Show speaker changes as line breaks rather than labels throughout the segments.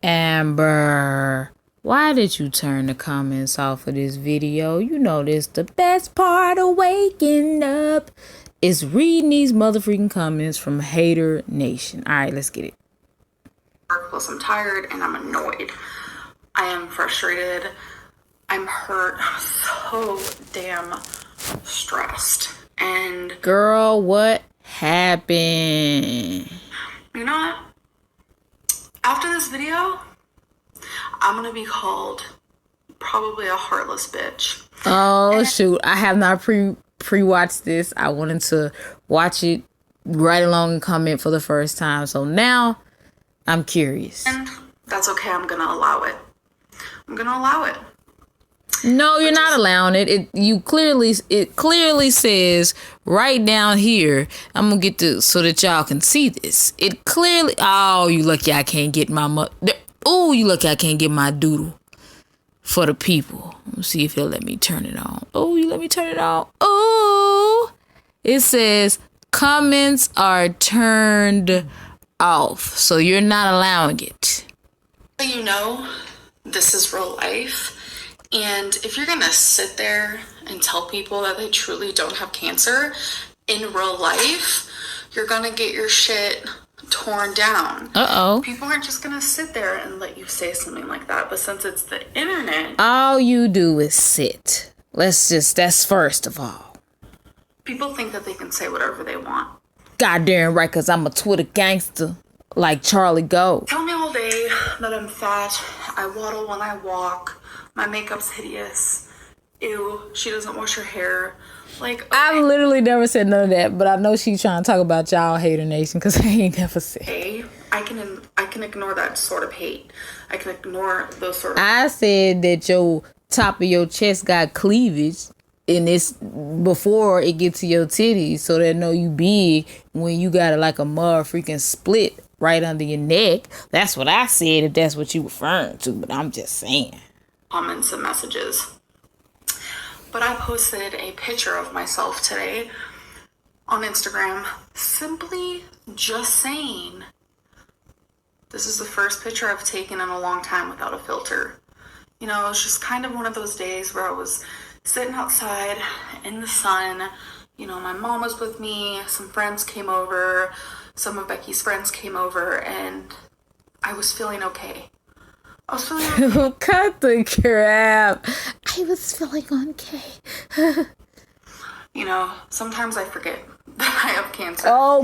Amber, why did you turn the comments off of this video? You know this, the best part of waking up is reading these motherfucking comments from Hater Nation. All right, let's get it.
Plus I'm tired and I'm annoyed. I am frustrated. I'm hurt. I'm so damn stressed. And
girl, what happened?
You know what? After this video, I'm gonna be called probably a heartless bitch.
Oh, shoot. I have not pre-watched this. I wanted to watch it right along and comment for the first time. So now I'm curious.
And that's okay. I'm gonna allow it. I'm gonna allow it.
No, you're not allowing it. It clearly says right down here. I'm gonna get this so that y'all can see this. It clearly. Oh, you lucky I can't get my oh, you lucky I can't get my doodle for the people. Let's see if he'll let me turn it on. Oh, you let me turn it on. Oh, it says comments are turned off, so you're not allowing it.
You know, this is real life. And if you're going to sit there and tell people that they truly don't have cancer in real life, you're going to get your shit torn down.
Uh-oh.
People aren't just going to sit there and let you say something like that. But since it's the internet,
all you do is sit. That's first of all.
People think that they can say whatever they want.
Goddamn right, because I'm a Twitter gangster like Charlie Gold.
Tell me all day that I'm fat. I waddle when I walk. My makeup's hideous. Ew, she doesn't wash her hair. Like, okay.
I've literally never said none of that, but I know she's trying to talk about y'all Hater Nation because I ain't never said.
Hey, I can ignore that sort of hate. I can ignore those sort of.
I said that your top of your chest got cleavage, and it's before it gets to your titties, so they know you big when you got like a mud freaking split right under your neck. That's what I said. If that's what you referring to, but I'm just saying.
Comments and messages. But I posted a picture of myself today on Instagram, simply just saying, this is the first picture I've taken in a long time without a filter. You know, it was just kind of one of those days where I was sitting outside in the sun. You know, my mom was with me, some friends came over, some of Becky's friends came over, and I was feeling okay. I was feeling okay.
Cut the crap. I was feeling okay.
You know, sometimes I forget that I have cancer.
Oh,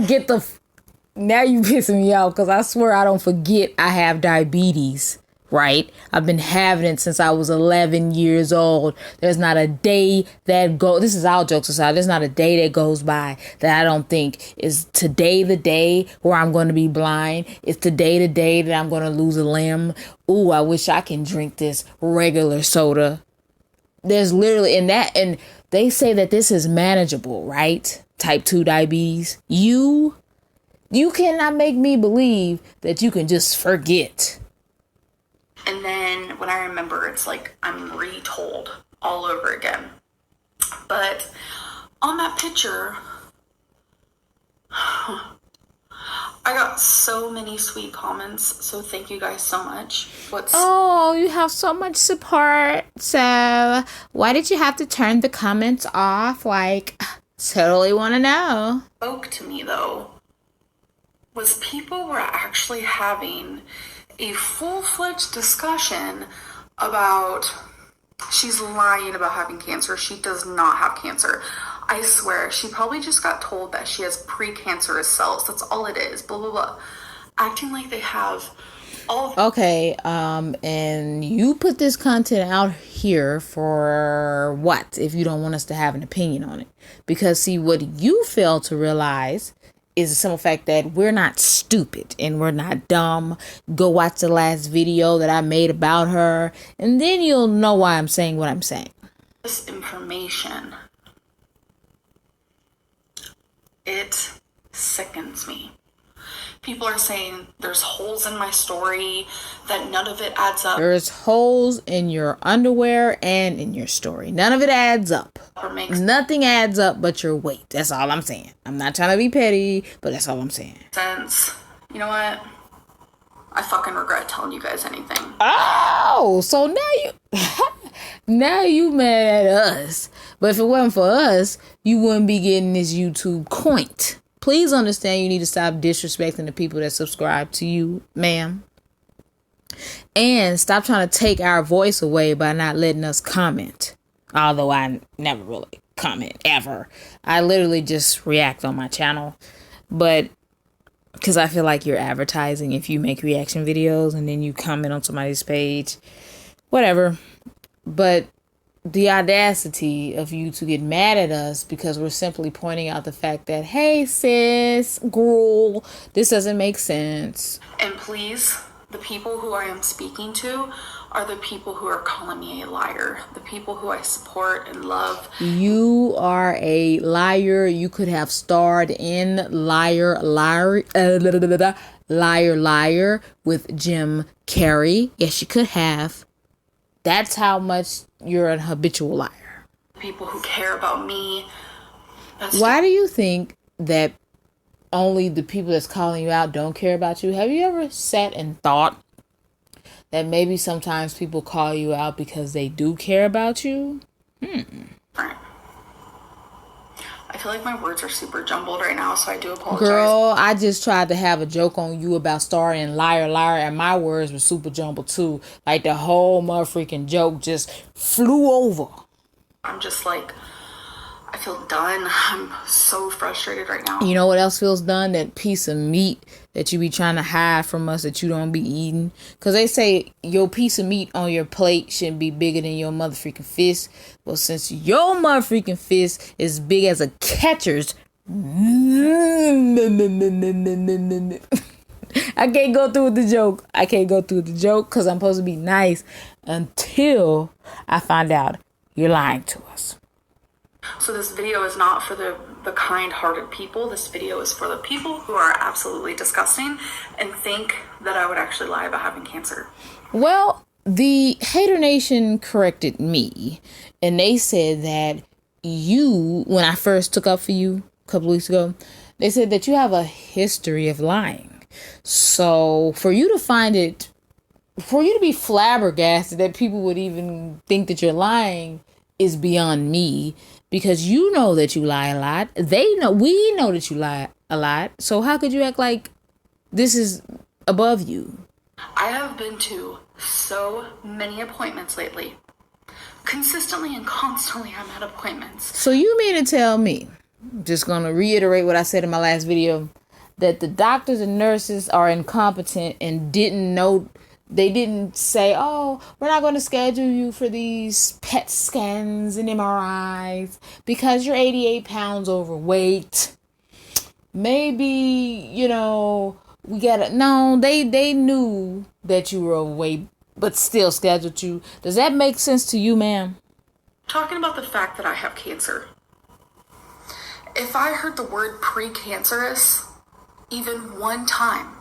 now you pissing me off because I swear I don't forget I have diabetes, right? I've been having it since I was 11 years old. There's not a day that this is all jokes aside, there's not a day that goes by that I don't think, is today the day where I'm going to be blind? Is today the day that I'm going to lose a limb? Ooh, I wish I can drink this regular soda. There's literally and they say that this is manageable, right? Type 2 diabetes. You cannot make me believe that you can just forget.
And then when I remember, it's like I'm retold all over again. But on that picture, I got so many sweet comments. So thank you guys so much.
Oh, you have so much support. So why did you have to turn the comments off? Like, totally want to know.
Spoke to me though was people were actually having a full-fledged discussion about she's lying about having cancer. She does not have cancer. I swear, she probably just got told that she has precancerous cells. That's all it is. Blah, blah, blah. Acting like they have all.
Okay, and you put this content out here for what? If you don't want us to have an opinion on it. Because see, what you fail to realize is the simple fact that we're not stupid and we're not dumb. Go watch the last video that I made about her, and then you'll know why I'm saying what I'm saying.
This information, it sickens me. People are saying there's holes in my story, that none of it adds up.
There's holes in your underwear and in your story. None of it adds up. Nothing adds up but your weight. That's all I'm saying. I'm not trying to be petty, but that's all I'm saying.
Sense. You know what? I fucking regret telling you guys anything.
Oh, so now you mad at us. But if it wasn't for us, you wouldn't be getting this YouTube coin. Please understand you need to stop disrespecting the people that subscribe to you, ma'am. And stop trying to take our voice away by not letting us comment. Although I never really comment, ever. I literally just react on my channel. But because I feel like you're advertising if you make reaction videos and then you comment on somebody's page. Whatever. But the audacity of you to get mad at us because we're simply pointing out the fact that, hey, sis, girl, this doesn't make sense.
And please, the people who I am speaking to are the people who are calling me a liar. The people who I support and love.
You are a liar. You could have starred in Liar with Jim Carrey. Yes, you could have. That's how much you're an habitual liar.
People who care about me.
Why do you think that only the people that's calling you out don't care about you? Have you ever sat and thought that maybe sometimes people call you out because they do care about you?
Right. I feel like my words are super jumbled right now, so I do apologize.
Girl, I just tried to have a joke on you about starring in Liar, and my words were super jumbled too. Like the whole motherfucking joke just flew over.
I'm just like, I feel done. I'm so frustrated right now.
You know what else feels done? That piece of meat that you be trying to hide from us that you don't be eating. Because they say your piece of meat on your plate shouldn't be bigger than your motherfucking fist. Well, since your motherfucking fist is big as a catcher's, I can't go through with the joke. I can't go through with the joke because I'm supposed to be nice until I find out you're lying to us.
So this video is not for the kind-hearted people. This video is for the people who are absolutely disgusting and think that I would actually lie about having cancer.
Well, the Hater Nation corrected me, and they said that you, when I first took up for you a couple weeks ago, they said that you have a history of lying. So for you to be flabbergasted that people would even think that you're lying is beyond me, because you know that you lie a lot. We know that you lie a lot. So how could you act like this is above you?
I have been to so many appointments lately. Consistently and constantly I'm at appointments.
So you mean to tell me, just going to reiterate what I said in my last video, that the doctors and nurses are incompetent and they didn't say, oh, we're not going to schedule you for these PET scans and MRIs because you're 88 pounds overweight. Maybe, we gotta. No, they knew that you were overweight, but still scheduled you. Does that make sense to you, ma'am?
Talking about the fact that I have cancer. If I heard the word precancerous even one time,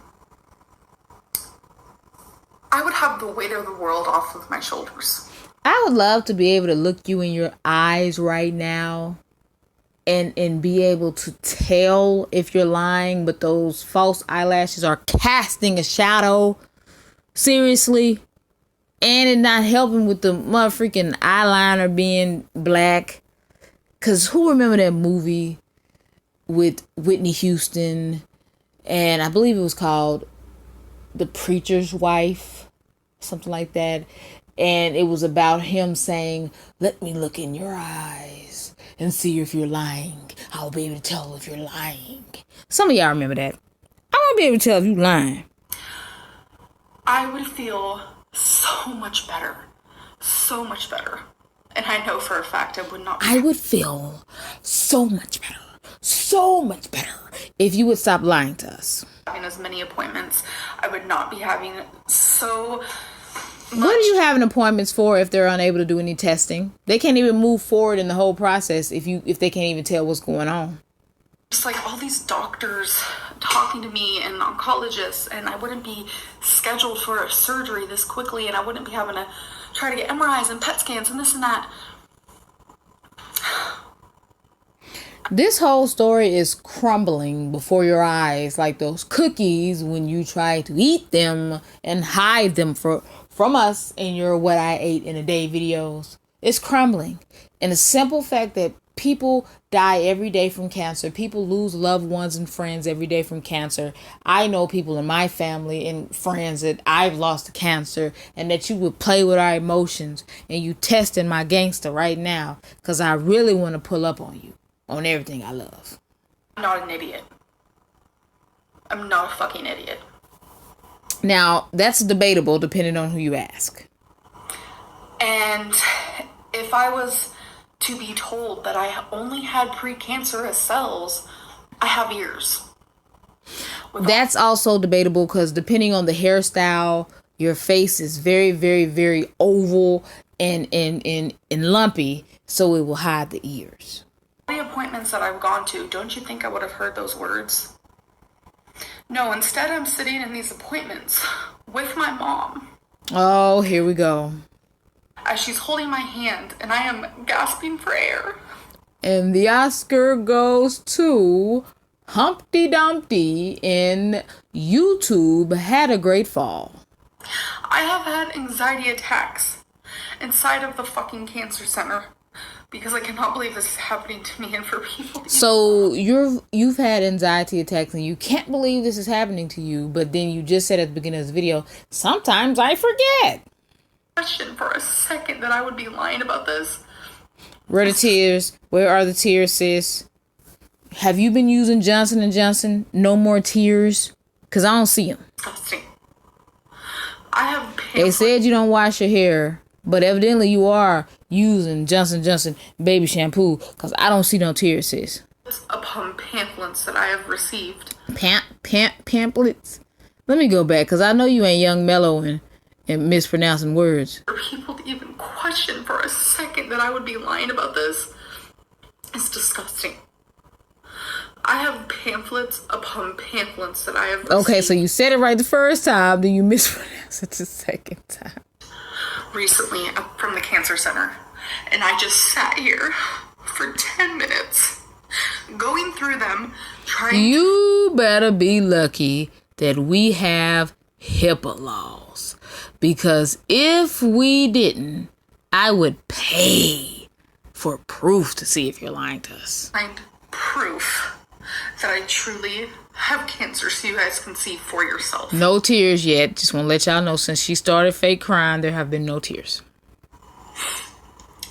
I would have the weight of the world off of my shoulders.
I would love to be able to look you in your eyes right now and be able to tell if you're lying, but those false eyelashes are casting a shadow. Seriously. And it not helping with the motherfucking eyeliner being black. Because who remember that movie with Whitney Houston? And I believe it was called The Preacher's Wife, something like that. And it was about him saying, let me look in your eyes and see if you're lying. I'll be able to tell if you're lying. Some of y'all remember that. I won't be able to tell if you're lying.
I would feel so much better. So much better. And I know for a fact I would not be.
I would feel so much better. So much better if you would stop lying to us.
Having as many appointments, I would not be having so much.
What are you having appointments for if they're unable to do any testing? They can't even move forward in the whole process if they can't even tell what's going on.
Just like all these doctors talking to me and oncologists, and I wouldn't be scheduled for a surgery this quickly, and I wouldn't be having to try to get MRIs and PET scans and this and that.
This whole story is crumbling before your eyes like those cookies when you try to eat them and hide them from us in your What I Ate in a Day videos. It's crumbling. And the simple fact that people die every day from cancer. People lose loved ones and friends every day from cancer. I know people in my family and friends that I've lost to cancer, and that you would play with our emotions and you testing my gangster right now because I really want to pull up on you on everything I love.
I'm not an idiot. I'm not a fucking idiot.
Now, that's debatable depending on who you ask.
And if I was to be told that I only had precancerous cells, I have ears.
That's also debatable because depending on the hairstyle, your face is very, very, very oval and lumpy, so it will hide the ears.
The appointments that I've gone to, don't you think I would have heard those words? No, instead I'm sitting in these appointments with my mom.
Oh, here we go.
As she's holding my hand and I am gasping for air.
And the Oscar goes to Humpty Dumpty in YouTube Had a Great Fall.
I have had anxiety attacks inside of the fucking cancer center because I cannot believe this is happening to me and for people.
So you've had anxiety attacks and you can't believe this is happening to you, but then you just said at the beginning of this video, sometimes I forget.
Question for a second that I would be lying about this.
Where are the tears? Where are the tears, sis? Have you been using Johnson & Johnson? No more tears? Because I don't see them.
Disgusting. I have
They said you don't wash your hair, but evidently you are using Johnson & Johnson baby shampoo because I don't see no tears, sis.
Upon pamphlets that I have received.
Pamphlets? Let me go back because I know you ain't Young Mellow and mispronouncing words.
For people to even question for a second that I would be lying about this is disgusting. I have pamphlets upon pamphlets that I have received.
Okay, so you said it right the first time, then you mispronounced it the second time.
Recently from the cancer center, and I just sat here for 10 minutes going through them trying.
You better be lucky that we have HIPAA laws, because if we didn't, I would pay for proof to see if you're lying to us.
Find proof that I truly have cancer so you guys can see for yourself.
No tears yet. Just want to let y'all know, since she started fake crying, there have been no tears.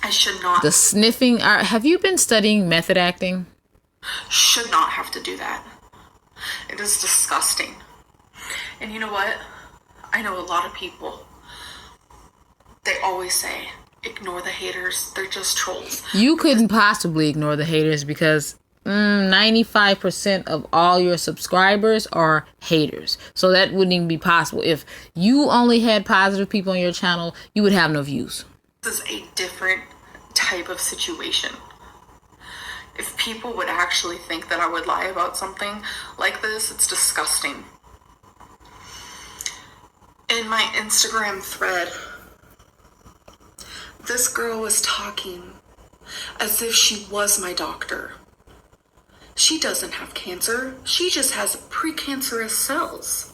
I should not.
The sniffing. Have you been studying method acting?
Should not have to do that. It is disgusting. And you know what? I know a lot of people. They always say, ignore the haters. They're just trolls.
You couldn't possibly ignore the haters because 95% of all your subscribers are haters. So that wouldn't even be possible. If you only had positive people on your channel, you would have no views.
This is a different type of situation. If people would actually think that I would lie about something like this, it's disgusting. In my Instagram thread, this girl was talking as if she was my doctor. She doesn't have cancer. She just has precancerous cells.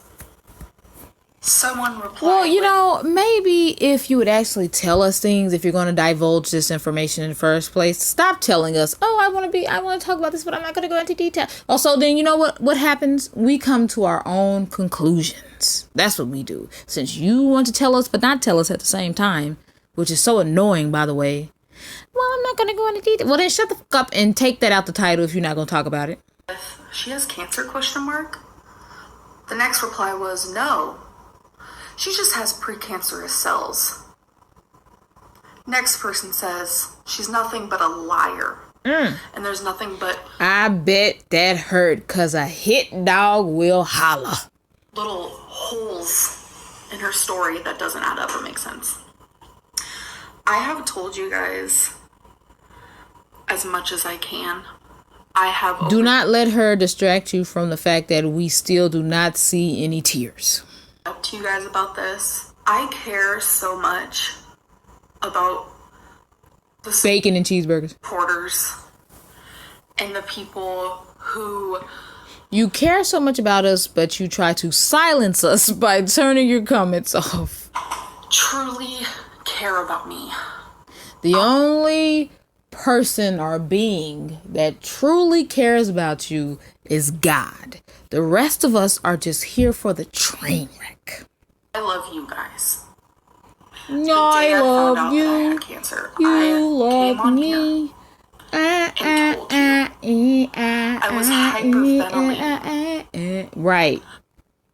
Someone replied.
Well, you know, maybe if you would actually tell us things, if you're going to divulge this information in the first place, stop telling us, oh, I want to talk about this, but I'm not going to go into detail. Also, then you know what happens? We come to our own conclusions. That's what we do. Since you want to tell us, but not tell us at the same time, which is so annoying, by the way. Well, I'm not going to go into detail. Well, then shut the fuck up and take that out the title if you're not going to talk about it.
She has cancer, ? The next reply was, no. She just has precancerous cells. Next person says, she's nothing but a liar. And there's nothing but...
I bet that hurt, because a hit dog will holler.
Little holes in her story that doesn't add up or make sense. I have told you guys as much as I can. I have...
Do not let her distract you from the fact that we still do not see any tears.
Up to you guys about this. I care so much about the
bacon and cheeseburgers
supporters and the people who...
You care so much about us, but you try to silence us by turning your comments off.
Truly care about me.
The only person or being that truly cares about you is God. The rest of us are just here for the train wreck.
I love you guys.
No, I love you.
I had cancer.
You love me.
I was hyperventilating.
Right.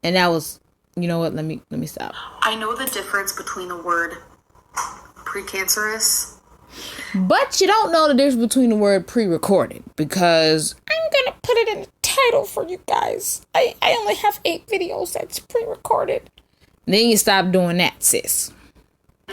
And that was, you know what, let me stop.
I know the difference between the word precancerous.
But you don't know the difference between the word pre-recorded, because I'm going to put it in the title for you guys. I only have 8 videos that's pre-recorded. Then you stop doing that, sis.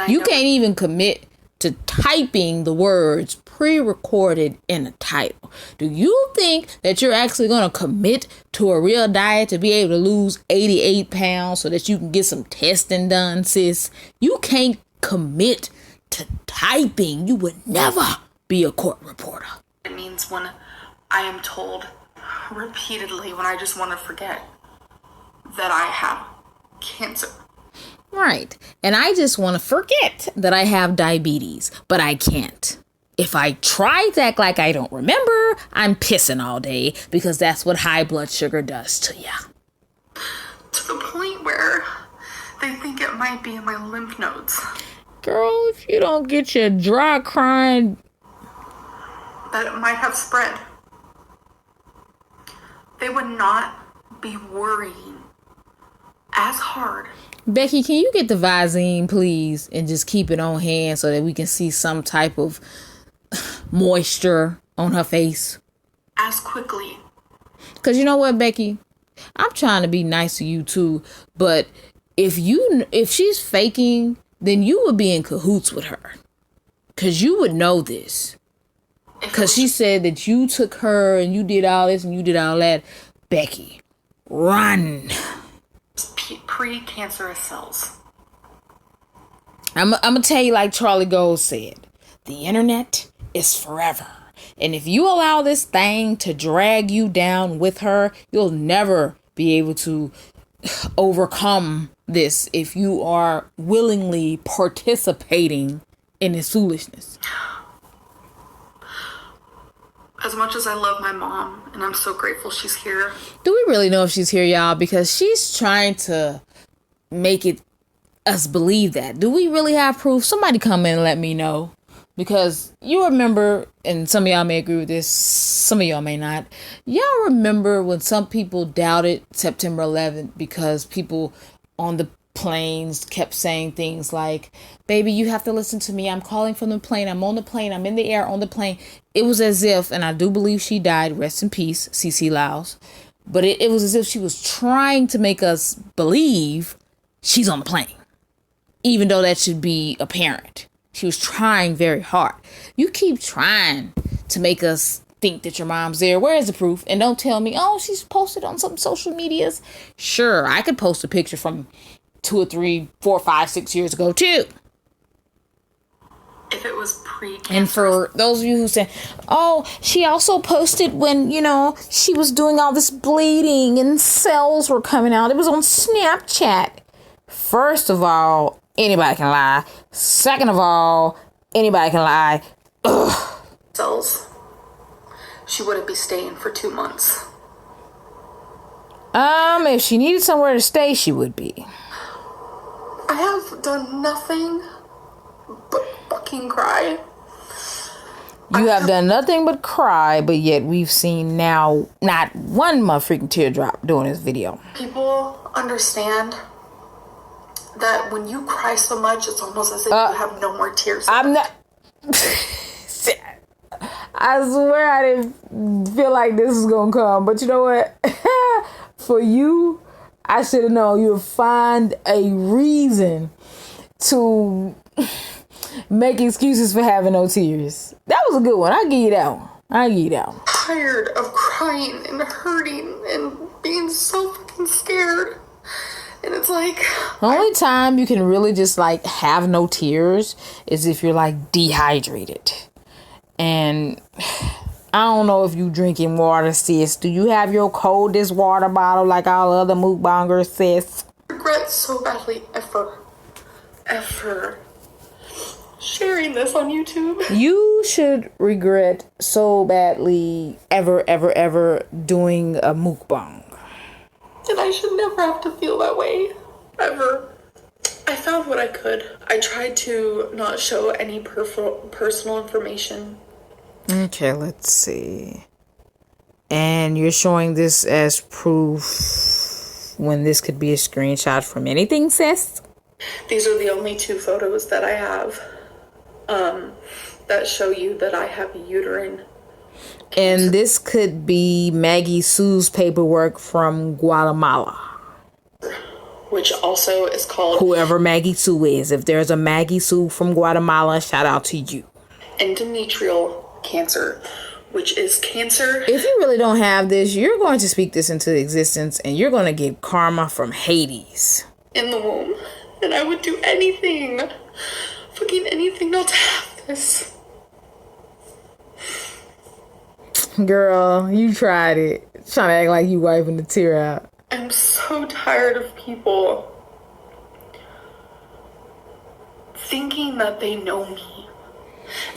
You can't even commit to typing the words pre-recorded in a title. Do you think that you're actually going to commit to a real diet to be able to lose 88 pounds so that you can get some testing done, sis? You can't commit to typing. You would never be a court reporter.
It means when I am told repeatedly, when I just want to forget, that I have cancer.
Right. And I just want to forget that I have diabetes, but I can't. If I try to act like I don't remember, I'm pissing all day, because that's what high blood sugar does to you.
To the point where they think it might be in my lymph nodes.
Girl, if you don't get your dry crying...
That it might have spread. They would not be worrying as hard.
Becky, can you get the Visine, please, and just keep it on hand so that we can see some type of moisture on her face?
As quickly.
Because you know what, Becky? I'm trying to be nice to you too, but if she's faking, then you would be in cahoots with her. Because you would know this. Because she said that you took her and you did all this and you did all that. Becky, run.
Precancerous cells.
I'm going to tell you like Charlie Gold said. The internet is forever. And if you allow this thing to drag you down with her, you'll never be able to overcome this if you are willingly participating in this foolishness.
As much as I love my mom, and I'm so grateful she's here.
Do we really know if she's here, y'all? Because she's trying to make us believe that. Do we really have proof? Somebody come in and let me know. Because you remember, and some of y'all may agree with this, some of y'all may not. Y'all remember when some people doubted September 11th because people on the planes kept saying things like, baby, you have to listen to me. I'm calling from the plane. I'm on the plane. I'm in the air on the plane. It was as if, and I do believe she died, rest in peace, CC Laos. But it was as if she was trying to make us believe she's on the plane. Even though that should be apparent. She was trying very hard. You keep trying to make us think that your mom's there. Where is the proof? And don't tell me, oh, she's posted on some social medias. Sure, I could post a picture from 2 or 3, 4, 5, 6 years ago too.
If it was pre-cancer.
And for those of you who say, oh, she also posted when, she was doing all this bleeding and cells were coming out. It was on Snapchat. First of all, anybody can lie. Second of all, anybody can lie. Ugh.
Cells. She wouldn't be staying for 2 months.
If she needed somewhere to stay, she would be.
I have done nothing but fucking cry.
You have done nothing but cry, but yet we've seen now not one motherfucking teardrop doing this video.
People understand that when you cry so much, it's almost as if you have no more tears.
I'm not... I swear I didn't feel like this was going to come. But you know what? For you, I should have known you'll find a reason to make excuses for having no tears. That was a good one. I'll give you that one.
I'm tired of crying and hurting and being so fucking scared. And it's like...
The only time you can really just have no tears is if you're dehydrated. And I don't know if you drinking water, sis. Do you have your coldest water bottle like all other mukbangers, sis?
I regret so badly ever sharing this on YouTube.
You should regret so badly ever doing a mukbang.
And I should never have to feel that way. Ever. I found what I could. I tried to not show any personal information.
Okay, let's see. And you're showing this as proof when this could be a screenshot from anything, sis?
These are the only 2 photos that I have that show you that I have uterine.
And this could be Maggie Sue's paperwork from Guatemala.
Which also is called...
Whoever Maggie Sue is. If there's a Maggie Sue from Guatemala, shout out to you.
Endometrial cancer, which is cancer...
If you really don't have this, you're going to speak this into existence and you're going to get karma from Hades.
In the womb. And I would do anything, fucking anything not to have this.
Girl, you tried it. Trying to act like you wiping the tear out.
I'm so tired of people thinking that they know me.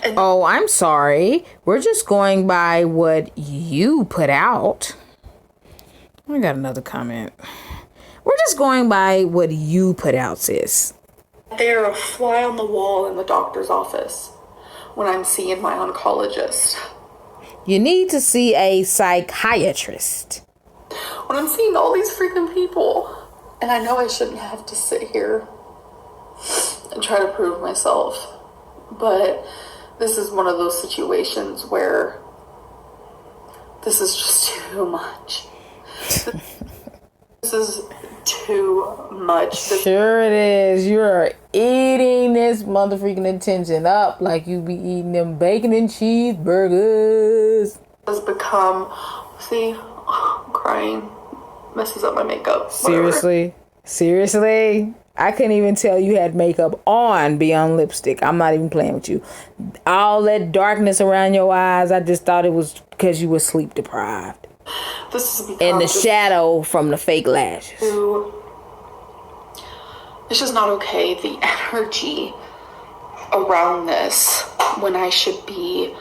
And
oh, I'm sorry. We're just going by what you put out. I got another comment. We're just going by what you put out, sis.
they're a fly on the wall in the doctor's office when I'm seeing my oncologist.
You need to see a psychiatrist.
When I'm seeing all these freaking people, and I know I shouldn't have to sit here and try to prove myself, but this is one of those situations where this is just too much. This is too much.
Sure it is. You're eating this motherfucking attention up like you be eating them bacon and cheeseburgers.
Has become, see, I'm crying, messes up my makeup.
Seriously? Seriously? I couldn't even tell you had makeup on beyond lipstick. I'm not even playing with you. All that darkness around your eyes, I just thought it was because you were sleep deprived.
This has become
and the shadow from the fake lashes.
It's just not okay. The energy around this when I should be,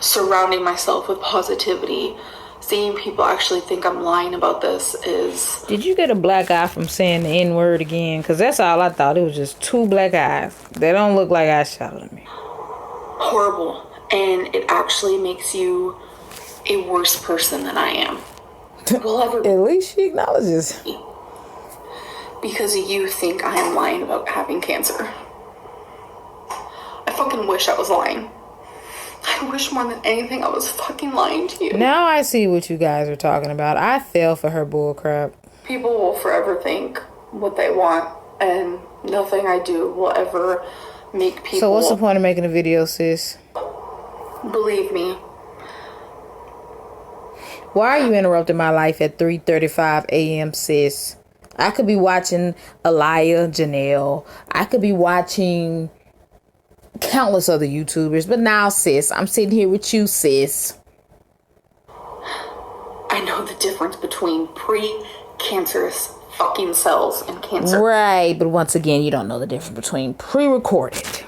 surrounding myself with positivity. Seeing people actually think I'm lying about this is...
Did you get a black eye from saying the N-word again? Because that's all I thought. It was just two black eyes. They don't look like eyeshadow to me.
Horrible. And it actually makes you a worse person than I am.
At least she acknowledges.
Because you think I am lying about having cancer. I fucking wish I was lying. I wish more than anything I was fucking lying to you.
Now I see what you guys are talking about. I fell for her bullcrap.
People will forever think what they want, and nothing I do will ever make people...
So what's the point of making a video, sis?
Believe me.
Why are you interrupting my life at 3:35 a.m., sis? I could be watching Aliyah, Janelle. I could be watching countless other YouTubers. But now, sis, I'm sitting here with you, sis.
I know the difference between pre-cancerous fucking cells and cancer.
Right, but once again, you don't know the difference between pre-recorded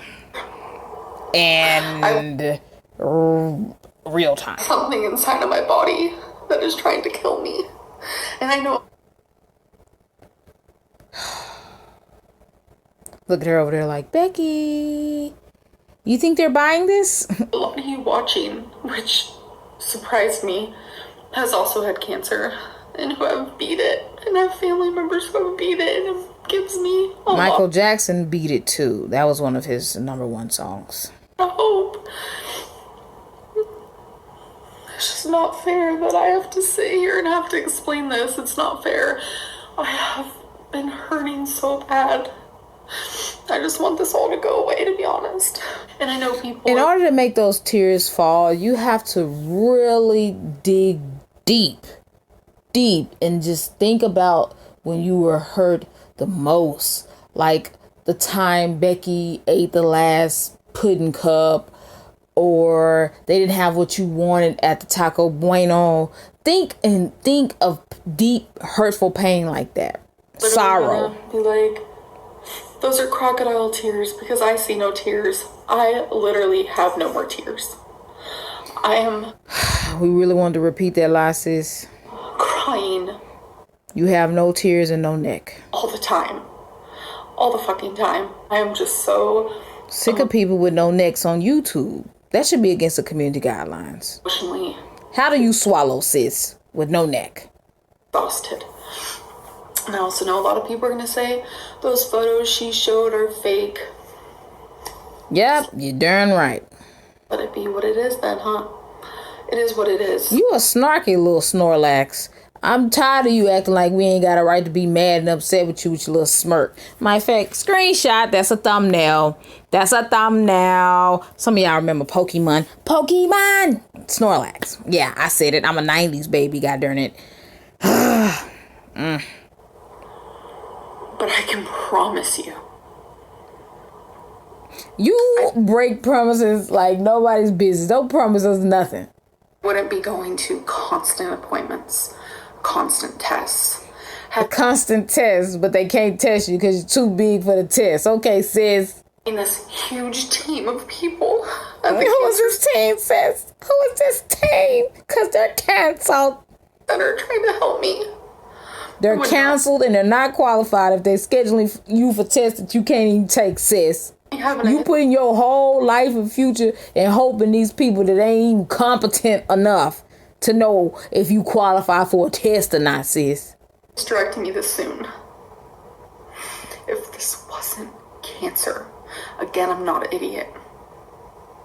and real time.
Something inside of my body that is trying to kill me. And I know...
Look at her over there like, Becky, you think they're buying this?
A lot of you watching, which surprised me, has also had cancer and who have beat it. And I have family members who have beat it, and it gives me a
Michael Jackson beat it too. That was one of his #1 songs.
I hope. It's just not fair that I have to sit here and have to explain this. It's not fair. I have been hurting so bad. I just want this all to go away, to be honest. And I know people...
In order to make those tears fall, you have to really dig deep, and just think about when you were hurt the most. Like the time Becky ate the last pudding cup, or they didn't have what you wanted at the Taco Bueno. Think of deep, hurtful pain like that.
Literally
Sorrow.
Be like, those are crocodile tears because I see no tears. I literally have no more tears. I am
We really wanted to repeat that lie, sis.
crying
You have no tears and no neck.
all the time. All the fucking time. I am just so
Sick of people with no necks on YouTube. That should be against the community guidelines.
emotionally
How do you swallow, sis, with no neck?
exhausted. And I also know a lot of people are going to say those photos she showed are fake.
Yep, you're darn right.
Let it be what it is then, huh? It is what it is.
You a snarky little Snorlax. I'm tired of you acting like we ain't got a right to be mad and upset with you with your little smirk. Matter of fact, screenshot, that's a thumbnail. That's a thumbnail. Some of y'all remember Pokemon. Pokemon! Snorlax. Yeah, I said it. I'm a 90s baby, god darn it.
But I can promise you.
You break promises like nobody's business. Don't promise us nothing.
Wouldn't be going to constant appointments, constant tests.
A constant test, but they can't test you because you're too big for the test. Okay, sis.
In this huge team of people.
Who is this team, sis? Who is this team? Because they're canceled.
That are trying to help me.
They're canceled and they're not qualified if they're scheduling you for tests that you can't even take, sis. You putting your whole life and future and hoping these people that ain't even competent enough to know if you qualify for a test or not, sis.
It's directing me this soon. If this wasn't cancer, again, I'm not an idiot.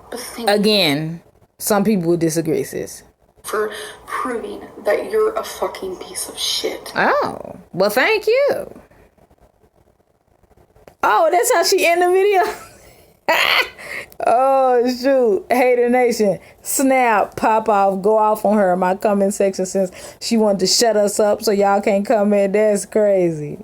But
Again, some people would disagree, sis.
For proving that you're a fucking piece of shit.
Oh, well, thank you. Oh, that's how she end the video? Oh, shoot. Hater Nation. Snap, pop off, go off on her in my comment section since she wanted to shut us up so y'all can't comment. That's crazy.